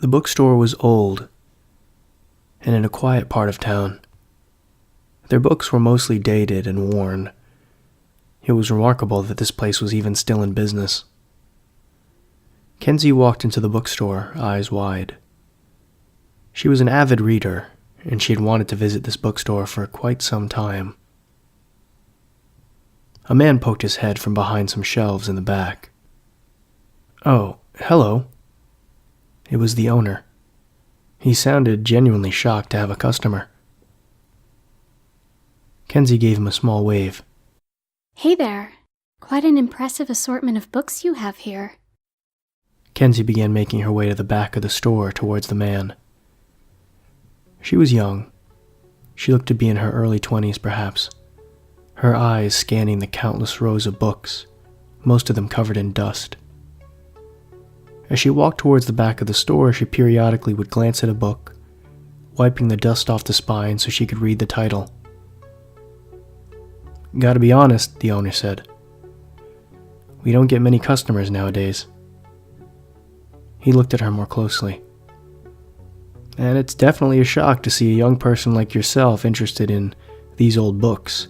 The bookstore was old and in a quiet part of town. Their books were mostly dated and worn. It was remarkable that this place was even still in business. Kenzie walked into the bookstore, eyes wide. She was an avid reader, and she had wanted to visit this bookstore for quite some time. A man poked his head from behind some shelves in the back. "Oh, hello." It was the owner. He sounded genuinely shocked to have a customer. Kenzie gave him a small wave. "Hey there. Quite an impressive assortment of books you have here." Kenzie began making her way to the back of the store towards the man. She was young. She looked to be in her early 20s, perhaps, her eyes scanning the countless rows of books, most of them covered in dust. As she walked towards the back of the store, she periodically would glance at a book, wiping the dust off the spine so she could read the title. "Gotta be honest," the owner said. "We don't get many customers nowadays." He looked at her more closely. "And it's definitely a shock to see a young person like yourself interested in these old books."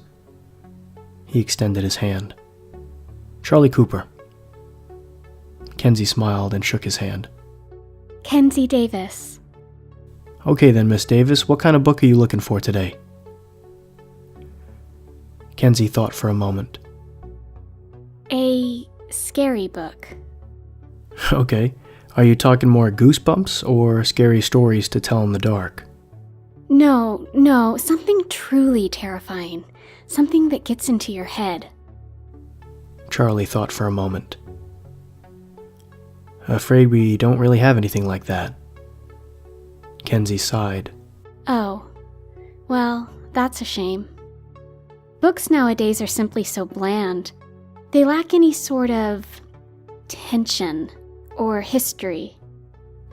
He extended his hand. "Charlie Cooper." Kenzie smiled and shook his hand. "Kenzie Davis." "Okay then, Miss Davis, what kind of book are you looking for today?" Kenzie thought for a moment. "A scary book." "Okay. Are you talking more goosebumps or scary stories to tell in the dark?" No, something truly terrifying. Something that gets into your head." Charlie thought for a moment. "Afraid we don't really have anything like that." Kenzie sighed. "Oh, well, that's a shame. Books nowadays are simply so bland. They lack any sort of tension or history.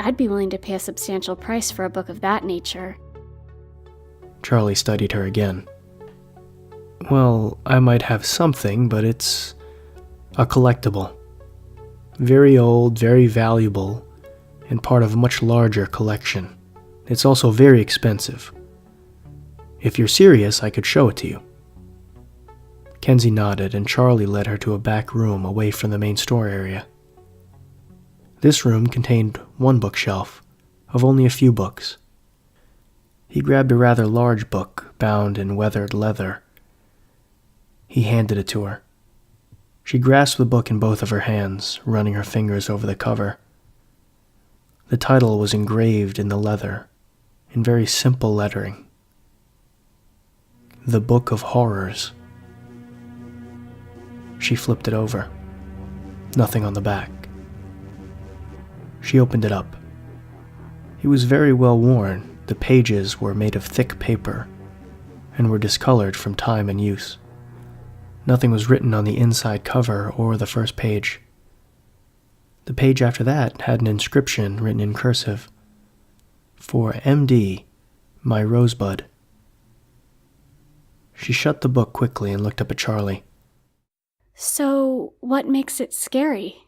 I'd be willing to pay a substantial price for a book of that nature." Charlie studied her again. "Well, I might have something, but it's a collectible. Very old, very valuable, and part of a much larger collection. It's also very expensive. If you're serious, I could show it to you." Kenzie nodded, and Charlie led her to a back room away from the main store area. This room contained one bookshelf, of only a few books. He grabbed a rather large book, bound in weathered leather. He handed it to her. She grasped the book in both of her hands, running her fingers over the cover. The title was engraved in the leather, in very simple lettering. "The Book of Horrors." She flipped it over. Nothing on the back. She opened it up. It was very well worn. The pages were made of thick paper and were discolored from time and use. Nothing was written on the inside cover or the first page. The page after that had an inscription written in cursive. "For M.D., my rosebud." She shut the book quickly and looked up at Charlie. "So, what makes it scary?"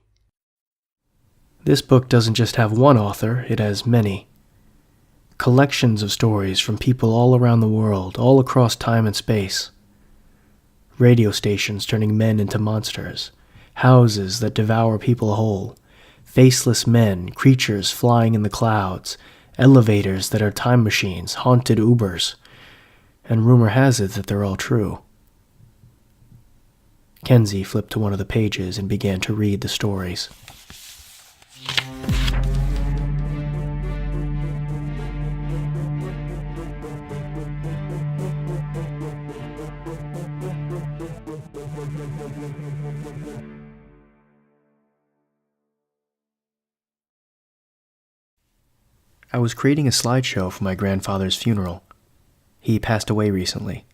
"This book doesn't just have one author, it has many. Collections of stories from people all around the world, all across time and space. Radio stations turning men into monsters, houses that devour people whole, faceless men, creatures flying in the clouds, elevators that are time machines, haunted Ubers, and rumor has it that they're all true." Kenzie flipped to one of the pages and began to read the stories. I was creating a slideshow for my grandfather's funeral. He passed away recently.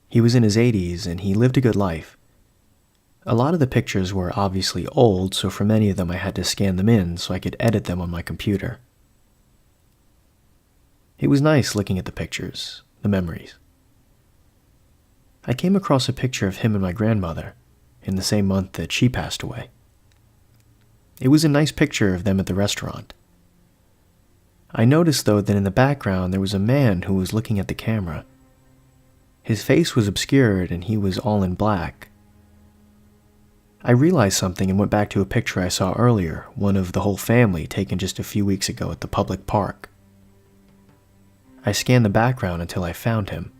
He was in his 80s and he lived a good life. A lot of the pictures were obviously old, so for many of them I had to scan them in so I could edit them on my computer. It was nice looking at the pictures, the memories. I came across a picture of him and my grandmother in the same month that she passed away. It was a nice picture of them at the restaurant. I noticed, though, that in the background there was a man who was looking at the camera. His face was obscured and he was all in black. I realized something and went back to a picture I saw earlier, one of the whole family taken just a few weeks ago at the public park. I scanned the background until I found him.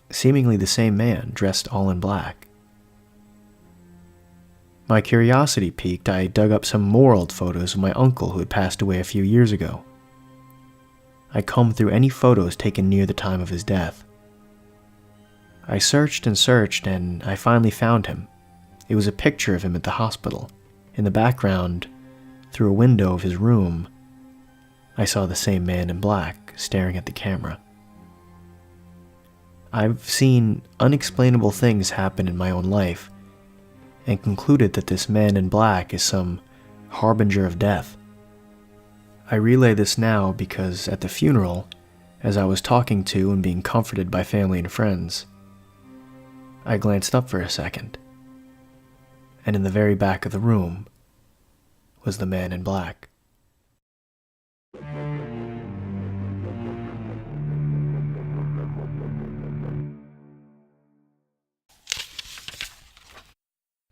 Seemingly the same man, dressed all in black. My curiosity piqued, I dug up some more old photos of my uncle who had passed away a few years ago. I combed through any photos taken near the time of his death. I searched and searched, and I finally found him. It was a picture of him at the hospital. In the background, through a window of his room, I saw the same man in black staring at the camera. I've seen unexplainable things happen in my own life, and concluded that this man in black is some harbinger of death. I relay this now because at the funeral, as I was talking to and being comforted by family and friends, I glanced up for a second, and in the very back of the room was the man in black.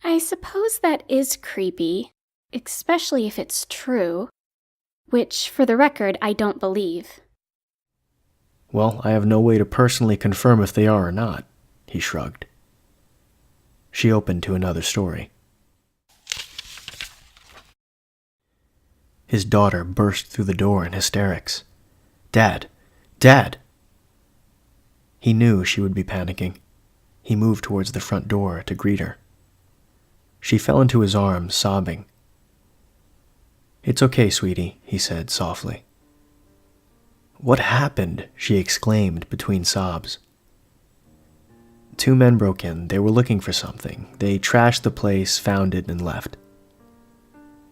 I suppose that is creepy, especially if it's true, which, for the record, I don't believe. Well, I have no way to personally confirm if they are or not, he shrugged. She opened to another story. His daughter burst through the door in hysterics. "Dad! Dad!" He knew she would be panicking. He moved towards the front door to greet her. She fell into his arms, sobbing. "It's okay, sweetie," he said softly. "What happened?" she exclaimed between sobs. Two men broke in. They were looking for something. They trashed the place, found it, and left.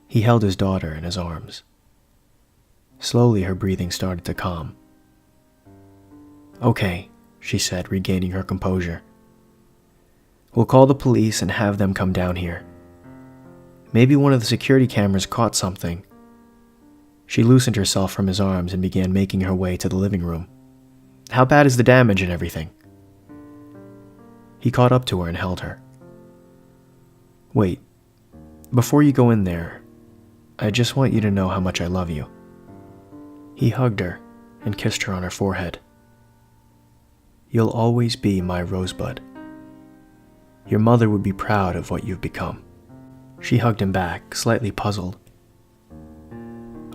He held his daughter in his arms. Slowly, her breathing started to calm. "Okay," she said, regaining her composure. "We'll call the police and have them come down here. Maybe one of the security cameras caught something." She loosened herself from his arms and began making her way to the living room. "How bad is the damage and everything?" He caught up to her and held her. "Wait, before you go in there, I just want you to know how much I love you." He hugged her and kissed her on her forehead. "You'll always be my rosebud. Your mother would be proud of what you've become." She hugged him back, slightly puzzled.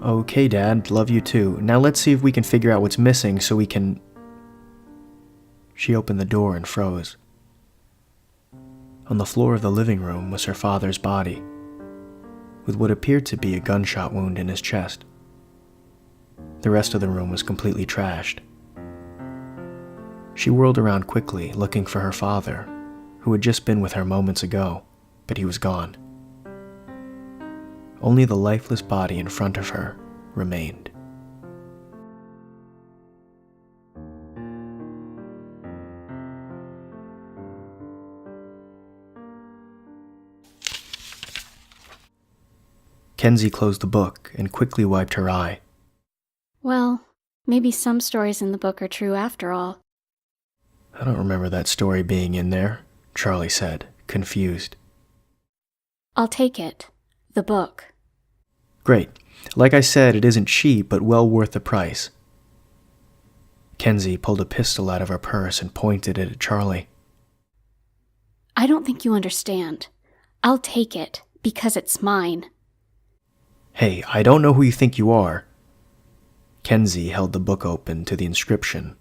"Okay, Dad, love you too. Now let's see if we can figure out what's missing so we can..." She opened the door and froze. On the floor of the living room was her father's body, with what appeared to be a gunshot wound in his chest. The rest of the room was completely trashed. She whirled around quickly, looking for her father, who had just been with her moments ago, but he was gone. Only the lifeless body in front of her remained. Kenzie closed the book and quickly wiped her eye. Well, maybe some stories in the book are true after all. "I don't remember that story being in there," Charlie said, confused. I'll take it. The book. "Great. Like I said, it isn't cheap, but well worth the price." Kenzie pulled a pistol out of her purse and pointed it at Charlie. I don't think you understand. I'll take it, because it's mine. "Hey, I don't know who you think you are." Kenzie held the book open to the inscription.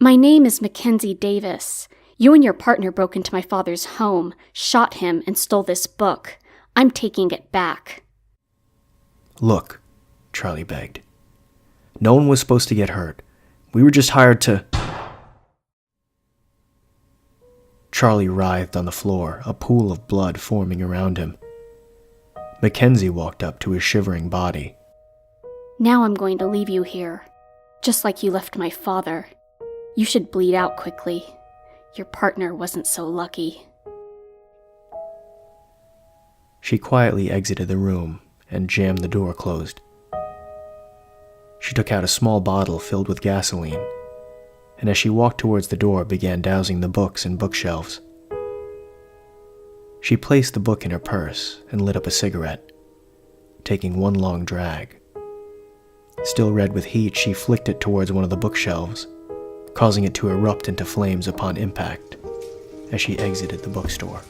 My name is Mackenzie Davis. You and your partner broke into my father's home, shot him, and stole this book. I'm taking it back. "Look," Charlie begged. "No one was supposed to get hurt. We were just hired to..." Charlie writhed on the floor, a pool of blood forming around him. Mackenzie walked up to his shivering body. Now I'm going to leave you here, just like you left my father. You should bleed out quickly. Your partner wasn't so lucky. She quietly exited the room and jammed the door closed. She took out a small bottle filled with gasoline, and as she walked towards the door, began dousing the books and bookshelves. She placed the book in her purse and lit up a cigarette, taking one long drag. Still red with heat, she flicked it towards one of the bookshelves, causing it to erupt into flames upon impact as she exited the bookstore.